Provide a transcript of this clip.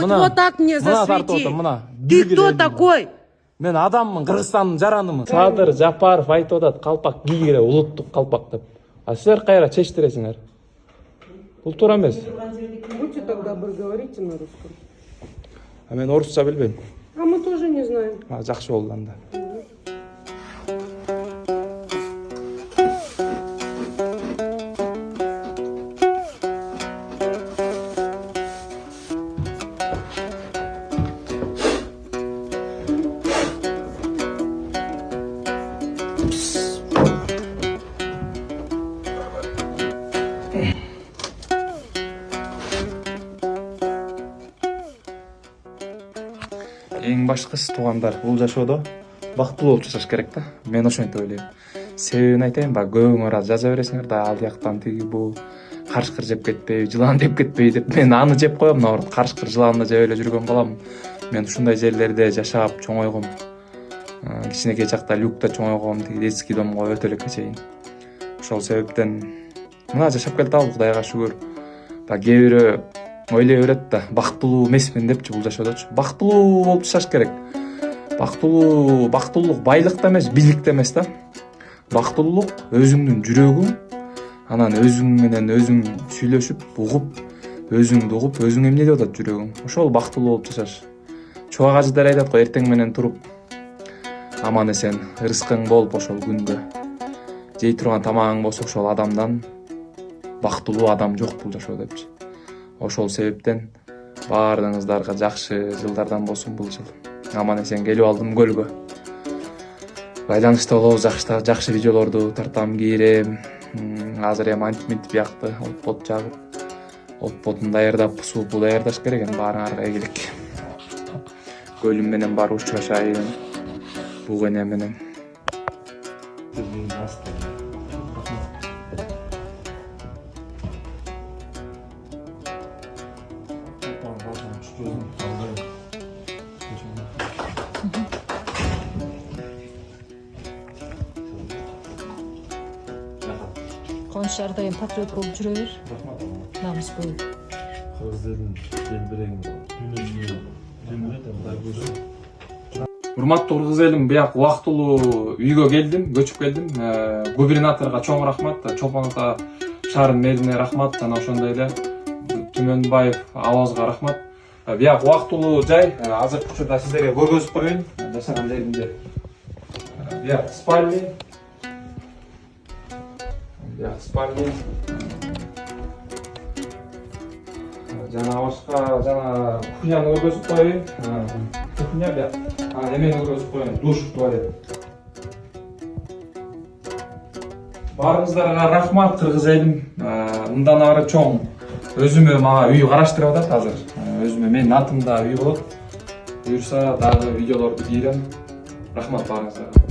хоть вот так мне засвети. Ты кто такой? Мен адаммын, Кыргызстандын жаранымын. Садыр Жапаров айтып атат, калпак кийгиле улуттук калпак деп. А силер кайра чечтиресиңер? Бул туура эмес. Будьте так добры, говорите на русском. А мен орусча билбейм. А мы тоже не знаем. Жакшы болду анда. Эң башкысы туугандар бул жашоодо бактылуу болуп жашаш керек да. Мен ошентип ойлойм. Себебин айтайын ба, көбүңөр жаза бересиңер да, ал жактан тиги бул карышкыр жеп кетпей, жылан жеп кетпей деп. Мен аны жеп коем, наоборот, карышкыр жыланды жеп эле жүргөн баламын. Мен ушундай жерлерде жашап чоңойгом. Кичинекей чакта люкта чоңойгом, тиги детский домго өтө элекке чейин. Ошол себептен мына жашап келатабыз, Кудайга шүгүр. Кээ бирөө ойлой берет да, бактылуу эмесмин депчи бул жашоодочу. Бактылуу болуп жашаш керек. Бактылуулук байлыкта эмес, бийликте эмес да. Бактылуулук өзүңдүн жүрөгүң, анан өзүң менен өзүң сүйлөшүп, угуп, өзүңдү угуп, өзүң эмне деп атат жүрөгүң. Ошол бактылуу болуп жашаш. Чубак ажыдар айтат го, эртең менен туруп аман эсен ырыскың болуп ошол күндө жей турган тамагың болсо ошол адамдан бактылуу адам жок бул жашоодо депчи. Ошол себептен баарыңыздарга жакшы жылдардан болсун бул жыл. Аман эсен келип алдым көлгө. Байланышта болобуз, жакшы видеолорду тартам, кийирем. Азыр эми антиминтип биякты, отпот жагып, отпотун даярдап, суупу даярдаш керек, эми баарыңарга ийгилик. Көлүм менен барып учурашайын, буг эне менен. Қуаныш әрдайым патриот болып жүре бер. Намыс болып. Кыргыз элинин желбирегин Урматтуу кыргыз элим, бияк убактылуу үйгө келдим, көчүп келдим. Губернаторго чоң рахмат, Чолпон Ата шаарынын мэрине рахмат, жана ошондой эле Түмөнбаев Авазга рахмат. Бияк убактылуу жай, азыркы учурда сиздерге көргөзүп коеюн, жашаган жеримди. Бияк спальня. Спальня. Жана башка, жана кухняны көргөзүп коеюн. Кухня бияк. Эмени көргөзүп коеюн, душ, туалет. Баарыңыздарга рахмат, кыргыз элим. Мындан ары чоң өзүмө мага үй караштырып атат азыр. Өзүмө менин атымда үй болот. Буюрса дагы видеолорду кийрем. Рахмат баарыңыздарга.